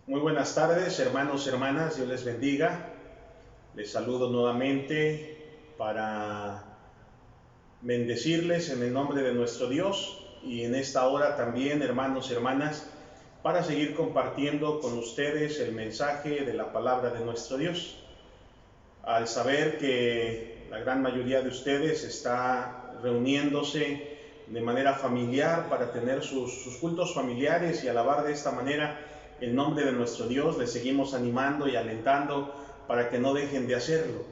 Muy buenas tardes, hermanos, hermanas, Dios les bendiga. Les saludo nuevamente para bendecirles en el nombre de nuestro Dios y en esta hora también, hermanos y hermanas, para seguir compartiendo con ustedes el mensaje de la palabra de nuestro Dios. Al saber que la gran mayoría de ustedes está reuniéndose de manera familiar para tener sus cultos familiares y alabar de esta manera el nombre de nuestro Dios, les seguimos animando y alentando para que no dejen de hacerlo.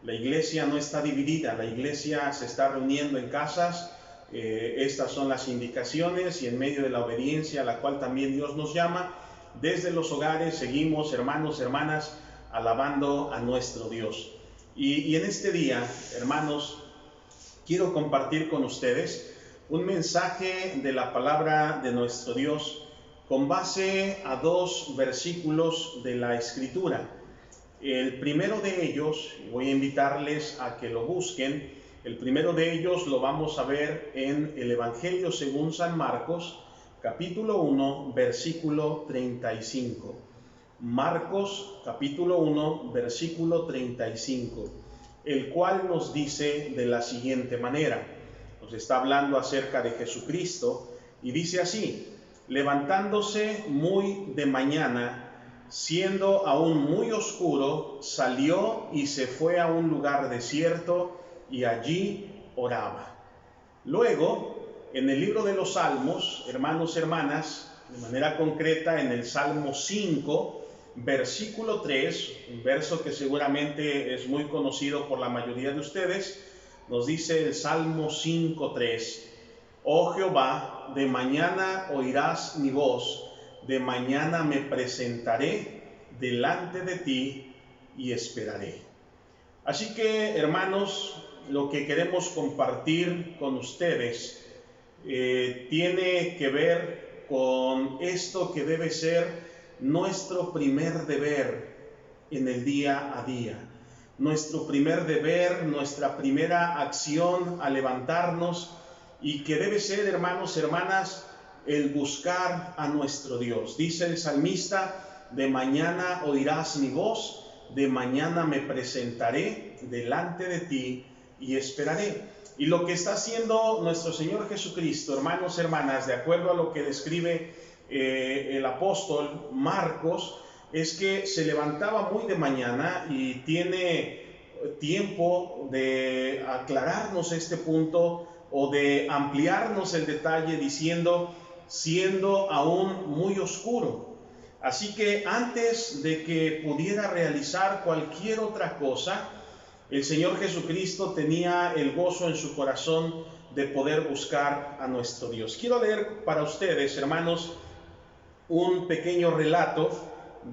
La iglesia no está dividida, la iglesia se está reuniendo en casas. Estas son las indicaciones y en medio de la obediencia a la cual también Dios nos llama, desde los hogares seguimos, hermanos, hermanas, alabando a nuestro Dios. Y en este día, hermanos, quiero compartir con ustedes un mensaje de la palabra de nuestro Dios con base a dos versículos de la Escritura. El primero de ellos, voy a invitarles a que lo busquen, el primero de ellos lo vamos a ver en el Evangelio según San Marcos, capítulo 1, versículo 35. Marcos, capítulo 1, versículo 35, el cual nos dice de la siguiente manera, nos está hablando acerca de Jesucristo y dice así: levantándose muy de mañana, siendo aún muy oscuro, salió y se fue a un lugar desierto y allí oraba. Luego, en el libro de los Salmos, hermanos, hermanas, de manera concreta en el Salmo 5, versículo 3, un verso que seguramente es muy conocido por la mayoría de ustedes, nos dice el Salmo 5:3: Oh Jehová, de mañana oirás mi voz, de mañana me presentaré delante de ti y esperaré. Así que, hermanos, lo que queremos compartir con ustedes tiene que ver con esto que debe ser nuestro primer deber en el día a día. Nuestro primer deber, nuestra primera acción al levantarnos, y que debe ser, hermanos, hermanas, el buscar a nuestro Dios. Dice el salmista: de mañana oirás mi voz, de mañana me presentaré delante de ti y esperaré. Y lo que está haciendo nuestro Señor Jesucristo, hermanos, hermanas, de acuerdo a lo que describe el apóstol Marcos, es que se levantaba muy de mañana, y tiene tiempo de aclararnos este punto o de ampliarnos el detalle diciendo: siendo aún muy oscuro. Así que antes de que pudiera realizar cualquier otra cosa, el Señor Jesucristo tenía el gozo en su corazón de poder buscar a nuestro Dios. Quiero leer para ustedes, hermanos, un pequeño relato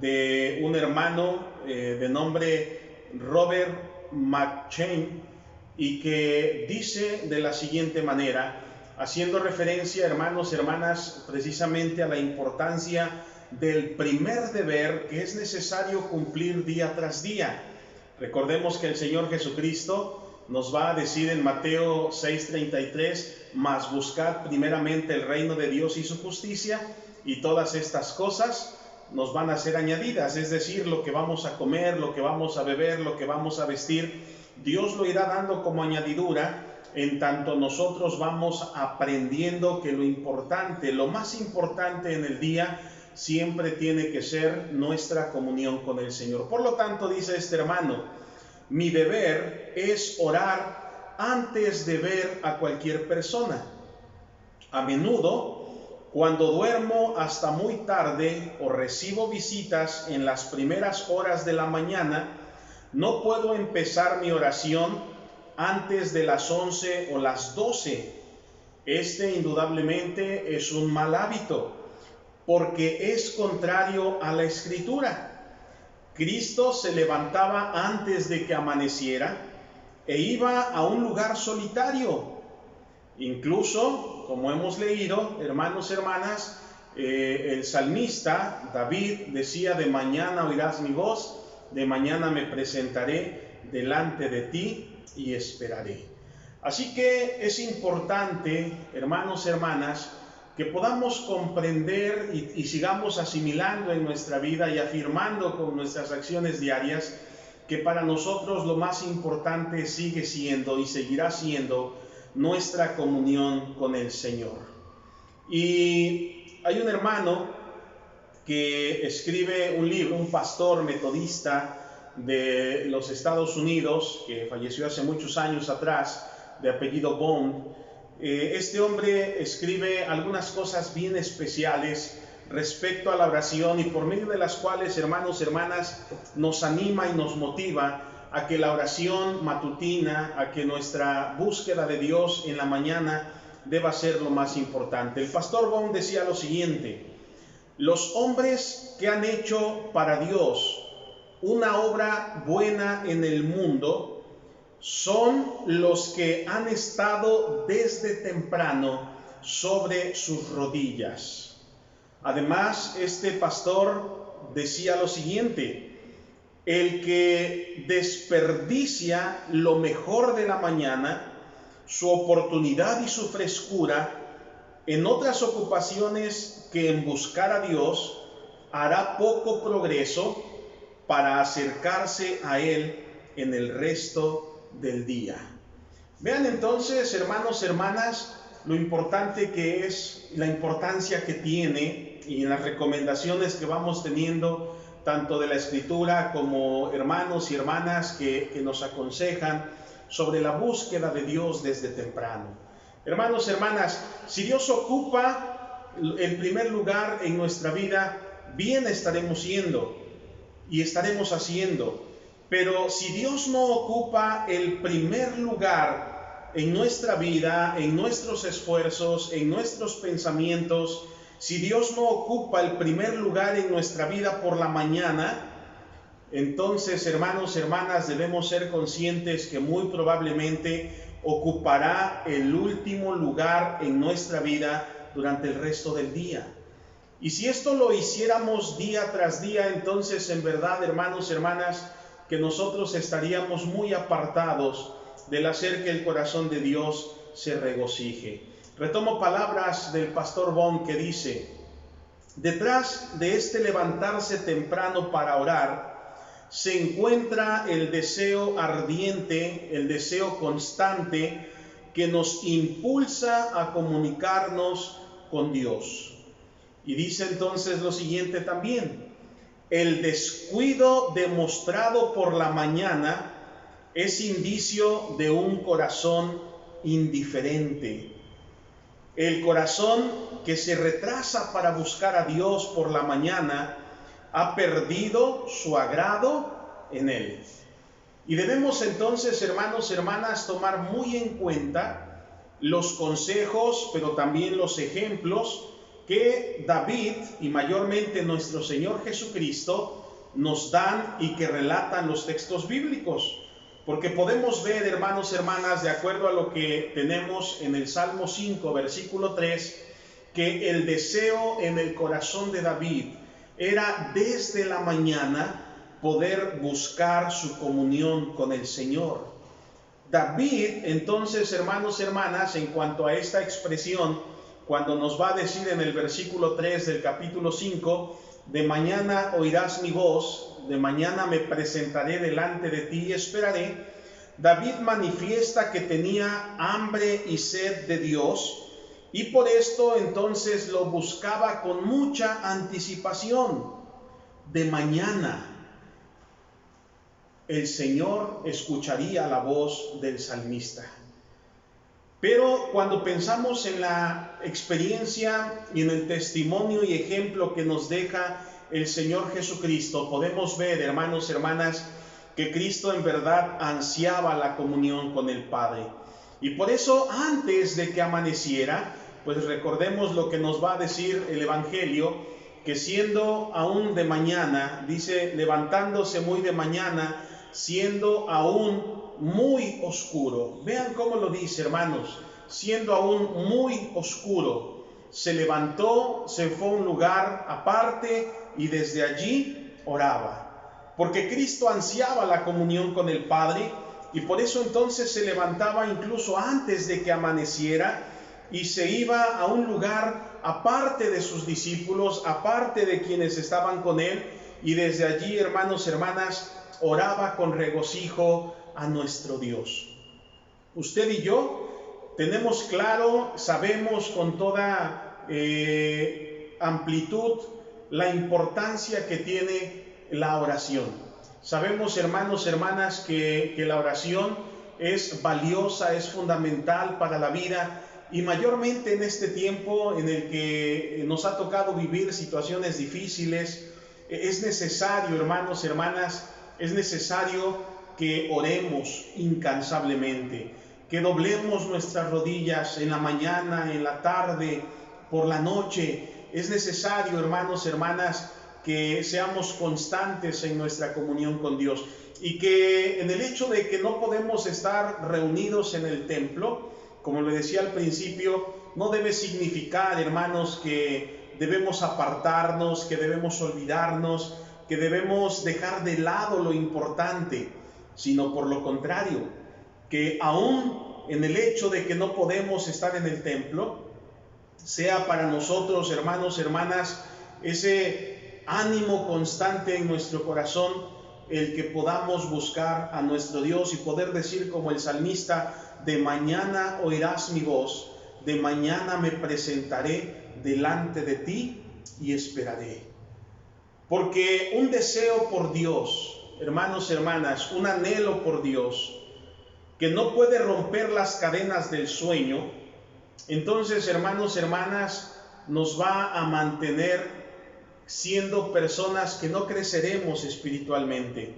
de un hermano de nombre Robert McChain, y que dice de la siguiente manera, haciendo referencia, hermanos y hermanas, precisamente a la importancia del primer deber que es necesario cumplir día tras día. Recordemos que el Señor Jesucristo nos va a decir en Mateo 6:33: mas buscad primeramente el reino de Dios y su justicia, y todas estas cosas nos van a ser añadidas, es decir, lo que vamos a comer, lo que vamos a beber, lo que vamos a vestir, Dios lo irá dando como añadidura, en tanto nosotros vamos aprendiendo que lo importante, lo más importante en el día, siempre tiene que ser nuestra comunión con el Señor. Por lo tanto, dice este hermano: mi deber es orar antes de ver a cualquier persona. A menudo, cuando duermo hasta muy tarde o recibo visitas en las primeras horas de la mañana, no puedo empezar mi oración antes de las 11 o las 12. Este indudablemente es un mal hábito, porque es contrario a la Escritura. Cristo se levantaba antes de que amaneciera e iba a un lugar solitario. Incluso, como hemos leído, hermanos y hermanas, el salmista David decía: de mañana oirás mi voz, de mañana me presentaré delante de ti y esperaré. Así que es importante, hermanos, hermanas, que podamos comprender y sigamos asimilando en nuestra vida y afirmando con nuestras acciones diarias que para nosotros lo más importante sigue siendo y seguirá siendo nuestra comunión con el Señor. Y hay un hermano que escribe un libro, un pastor metodista de los Estados Unidos, que falleció hace muchos años atrás, de apellido Bond. Este hombre escribe algunas cosas bien especiales respecto a la oración y por medio de las cuales, hermanos, hermanas, nos anima y nos motiva a que la oración matutina, a que nuestra búsqueda de Dios en la mañana deba ser lo más importante. El pastor Bond decía lo siguiente: los hombres que han hecho para Dios una obra buena en el mundo son los que han estado desde temprano sobre sus rodillas. Además, este pastor decía lo siguiente: el que desperdicia lo mejor de la mañana, su oportunidad y su frescura, en otras ocupaciones que en buscar a Dios, hará poco progreso para acercarse a Él en el resto del día. Vean entonces, hermanos, hermanas, lo importante que es, la importancia que tiene y en las recomendaciones que vamos teniendo, tanto de la Escritura como hermanos y hermanas que nos aconsejan sobre la búsqueda de Dios desde temprano. Hermanos, hermanas, si Dios ocupa el primer lugar en nuestra vida, bien estaremos siendo y estaremos haciendo. Pero si Dios no ocupa el primer lugar en nuestra vida, en nuestros esfuerzos, en nuestros pensamientos, si Dios no ocupa el primer lugar en nuestra vida por la mañana, entonces, hermanos, hermanas, debemos ser conscientes que muy probablemente ocupará el último lugar en nuestra vida durante el resto del día. Y si esto lo hiciéramos día tras día, entonces en verdad, hermanos, hermanas, que nosotros estaríamos muy apartados del hacer que el corazón de Dios se regocije. Retomo palabras del pastor Bond que dice: detrás de este levantarse temprano para orar, se encuentra el deseo ardiente, el deseo constante que nos impulsa a comunicarnos con Dios. Y dice entonces lo siguiente también: el descuido demostrado por la mañana es indicio de un corazón indiferente. El corazón que se retrasa para buscar a Dios por la mañana ha perdido su agrado en Él. Y debemos entonces, hermanos, hermanas, tomar muy en cuenta los consejos, pero también los ejemplos que David y mayormente nuestro Señor Jesucristo nos dan y que relatan los textos bíblicos. Porque podemos ver, hermanos, hermanas, de acuerdo a lo que tenemos en el Salmo 5, versículo 3, que el deseo en el corazón de David era desde la mañana poder buscar su comunión con el Señor. David, entonces, hermanos, hermanas, en cuanto a esta expresión, cuando nos va a decir en el versículo 3 del capítulo 5, de mañana oirás mi voz, de mañana me presentaré delante de ti y esperaré, David manifiesta que tenía hambre y sed de Dios, y por esto entonces lo buscaba con mucha anticipación. De mañana el Señor escucharía la voz del salmista. Pero cuando pensamos en la experiencia y en el testimonio y ejemplo que nos deja el Señor Jesucristo, podemos ver, hermanos, hermanas, que Cristo en verdad ansiaba la comunión con el Padre. Y por eso, antes de que amaneciera, pues recordemos lo que nos va a decir el Evangelio, que siendo aún de mañana, dice, levantándose muy de mañana, siendo aún muy oscuro. Vean cómo lo dice, hermanos: siendo aún muy oscuro, se levantó, se fue a un lugar aparte y desde allí oraba. Porque Cristo ansiaba la comunión con el Padre y por eso entonces se levantaba incluso antes de que amaneciera y se iba a un lugar aparte de sus discípulos, aparte de quienes estaban con él, y desde allí, hermanos, hermanas, oraba con regocijo a nuestro Dios. Usted y yo tenemos claro, sabemos con toda amplitud la importancia que tiene la oración. Sabemos, hermanos, hermanas, que la oración es valiosa, es fundamental para la vida, y mayormente en este tiempo en el que nos ha tocado vivir situaciones difíciles, es necesario, hermanos, hermanas, es necesario que oremos incansablemente, que doblemos nuestras rodillas en la mañana, en la tarde, por la noche. Es necesario, hermanos, hermanas, que seamos constantes en nuestra comunión con Dios, y que en el hecho de que no podemos estar reunidos en el templo, como le decía al principio, no debe significar, hermanos, que debemos apartarnos, que debemos olvidarnos, que debemos dejar de lado lo importante, sino por lo contrario, que aún en el hecho de que no podemos estar en el templo, sea para nosotros, hermanos, hermanas, ese ánimo constante en nuestro corazón, el que podamos buscar a nuestro Dios y poder decir como el salmista: de mañana oirás mi voz, de mañana me presentaré delante de ti y esperaré. Porque un deseo por Dios, hermanos, hermanas, un anhelo por Dios, que no puede romper las cadenas del sueño, entonces, hermanos, hermanas, nos va a mantener siendo personas que no creceremos espiritualmente.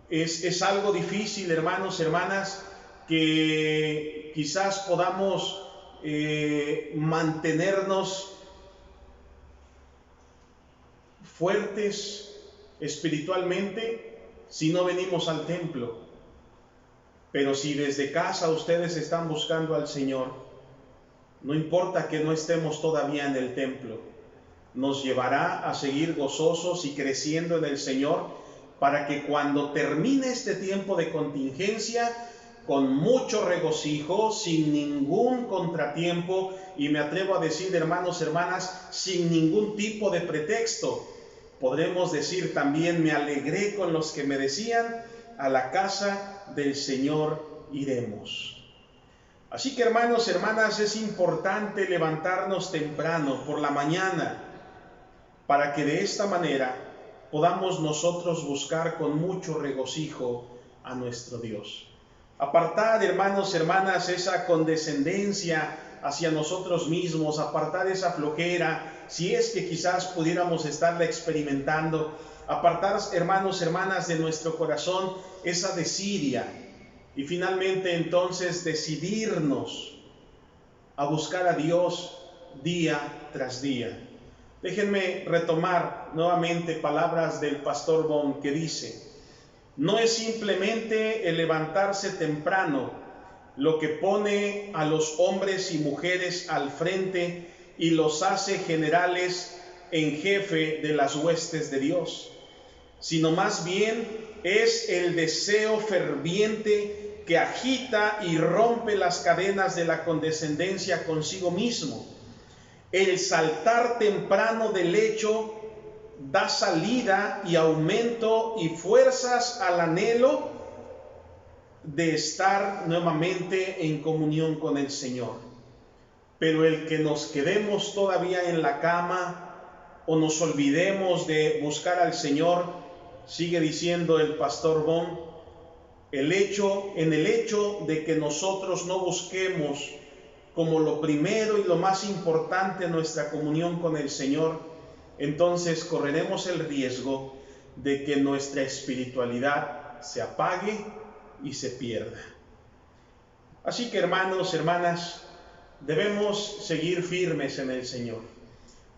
Es algo difícil, hermanos, hermanas, que quizás podamos mantenernos fuertes espiritualmente si no venimos al templo. Pero si desde casa ustedes están buscando al Señor, no importa que no estemos todavía en el templo, nos llevará a seguir gozosos y creciendo en el Señor, para que cuando termine este tiempo de contingencia, con mucho regocijo, sin ningún contratiempo, y me atrevo a decir, hermanos, hermanas, sin ningún tipo de pretexto, podremos decir también: me alegré con los que me decían, a la casa del Señor iremos. Así que, hermanos, hermanas, es importante levantarnos temprano por la mañana, para que de esta manera podamos nosotros buscar con mucho regocijo a nuestro Dios. Apartar, hermanos, hermanas, esa condescendencia hacia nosotros mismos, apartar esa flojera, si es que quizás pudiéramos estarla experimentando, apartar, hermanos, hermanas, de nuestro corazón esa desidia, y finalmente entonces decidirnos a buscar a Dios día tras día. Déjenme retomar nuevamente palabras del pastor Bon, que dice: no es simplemente el levantarse temprano lo que pone a los hombres y mujeres al frente y los hace generales en jefe de las huestes de Dios, sino más bien es el deseo ferviente que agita y rompe las cadenas de la condescendencia consigo mismo. El saltar temprano del lecho da salida y aumento y fuerzas al anhelo de estar nuevamente en comunión con el Señor. Pero el que nos quedemos todavía en la cama o nos olvidemos de buscar al Señor, sigue diciendo el pastor Bon, en el hecho de que nosotros no busquemos como lo primero y lo más importante nuestra comunión con el Señor, entonces correremos el riesgo de que nuestra espiritualidad se apague y se pierda. Así que, hermanos, hermanas, debemos seguir firmes en el Señor.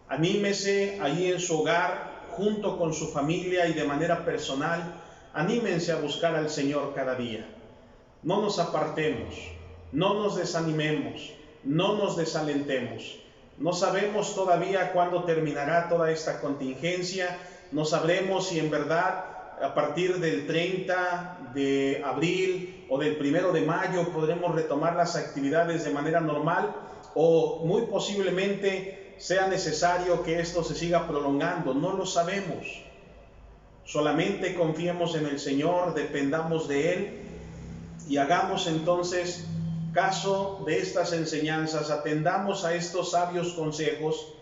Anímese allí en su hogar, junto con su familia y de manera personal, anímense a buscar al Señor cada día. No nos apartemos, no nos desanimemos, no nos desalentemos. No sabemos todavía cuándo terminará toda esta contingencia, no sabremos si en verdad a partir del 30 de abril o del 1 de mayo podremos retomar las actividades de manera normal, o muy posiblemente sea necesario que esto se siga prolongando. No lo sabemos. Solamente confiemos en el Señor, dependamos de Él y hagamos entonces caso de estas enseñanzas, atendamos a estos sabios consejos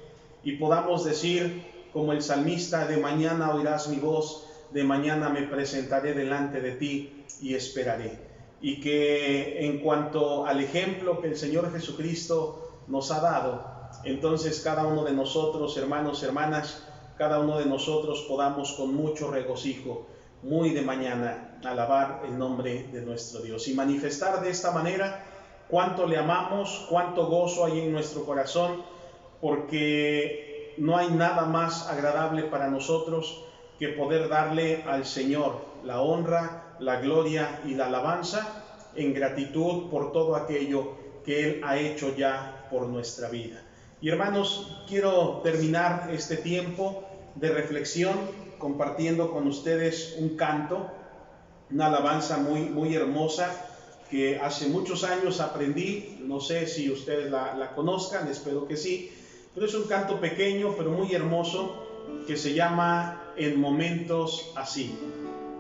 y podamos decir, como el salmista: de mañana oirás mi voz, de mañana me presentaré delante de ti y esperaré. Y que en cuanto al ejemplo que el Señor Jesucristo nos ha dado, entonces cada uno de nosotros, hermanos, hermanas, cada uno de nosotros podamos con mucho regocijo, muy de mañana, alabar el nombre de nuestro Dios y manifestar de esta manera cuánto le amamos, cuánto gozo hay en nuestro corazón, porque no hay nada más agradable para nosotros que poder darle al Señor la honra, la gloria y la alabanza en gratitud por todo aquello que Él ha hecho ya por nuestra vida. Y hermanos, quiero terminar este tiempo de reflexión compartiendo con ustedes un canto, una alabanza muy hermosa que hace muchos años aprendí. No sé si ustedes la conozcan, espero que sí, pero es un canto pequeño pero muy hermoso que se llama En momentos así,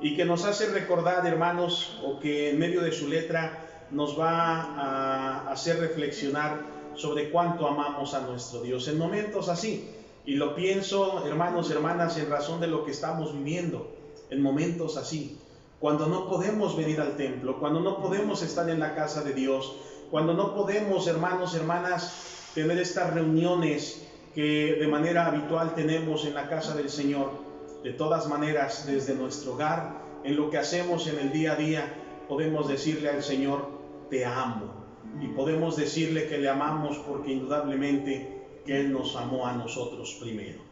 y que nos hace recordar, hermanos, o que en medio de su letra nos va a hacer reflexionar sobre cuánto amamos a nuestro Dios en momentos así. Y lo pienso, hermanos, hermanas, en razón de lo que estamos viviendo, en momentos así, cuando no podemos venir al templo, cuando no podemos estar en la casa de Dios, cuando no podemos, hermanos, hermanas, tener estas reuniones que de manera habitual tenemos en la casa del Señor. De todas maneras, desde nuestro hogar, en lo que hacemos en el día a día, podemos decirle al Señor: te amo. Y podemos decirle que le amamos porque indudablemente que Él nos amó a nosotros primero.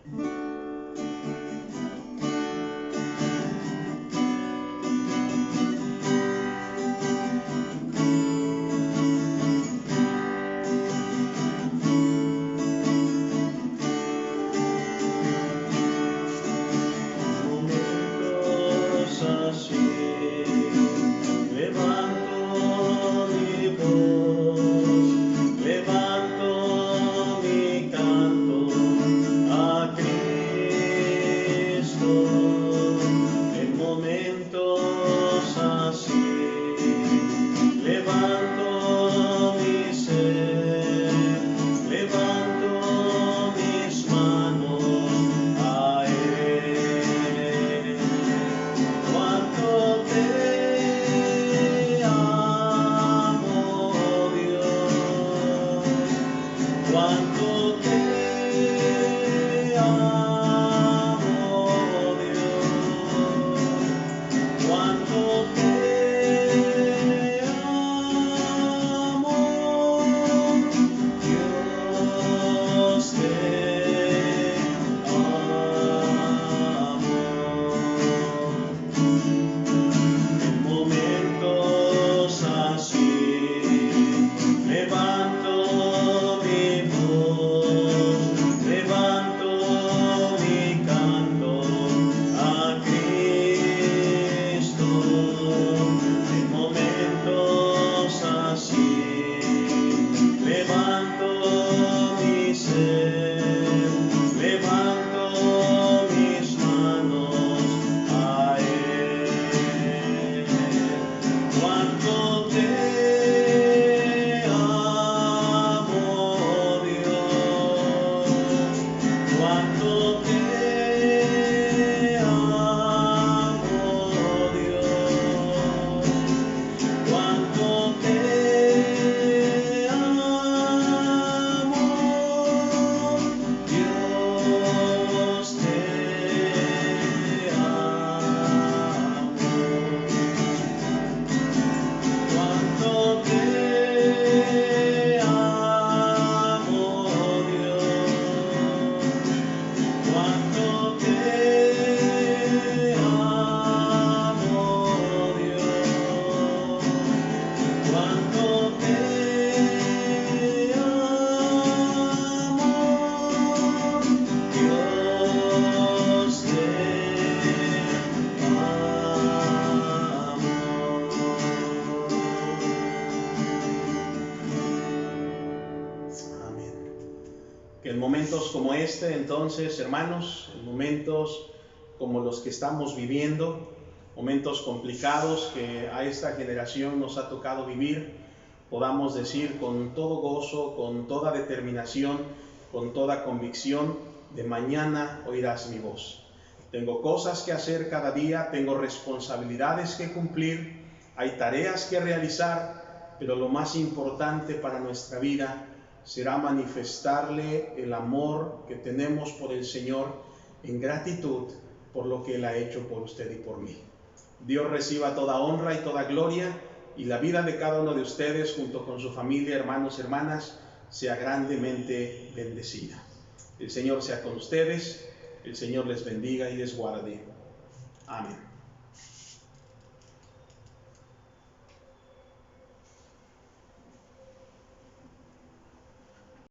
Que en momentos como este, entonces, hermanos, en momentos como los que estamos viviendo, momentos complicados que a esta generación nos ha tocado vivir, podamos decir con todo gozo, con toda determinación, con toda convicción, de mañana oirás mi voz. Tengo cosas que hacer cada día, tengo responsabilidades que cumplir, hay tareas que realizar, pero lo más importante para nuestra vida será manifestarle el amor que tenemos por el Señor en gratitud por lo que Él ha hecho por usted y por mí. Dios reciba toda honra y toda gloria, y la vida de cada uno de ustedes, junto con su familia, hermanos y hermanas, sea grandemente bendecida. El Señor sea con ustedes, el Señor les bendiga y les guarde. Amén.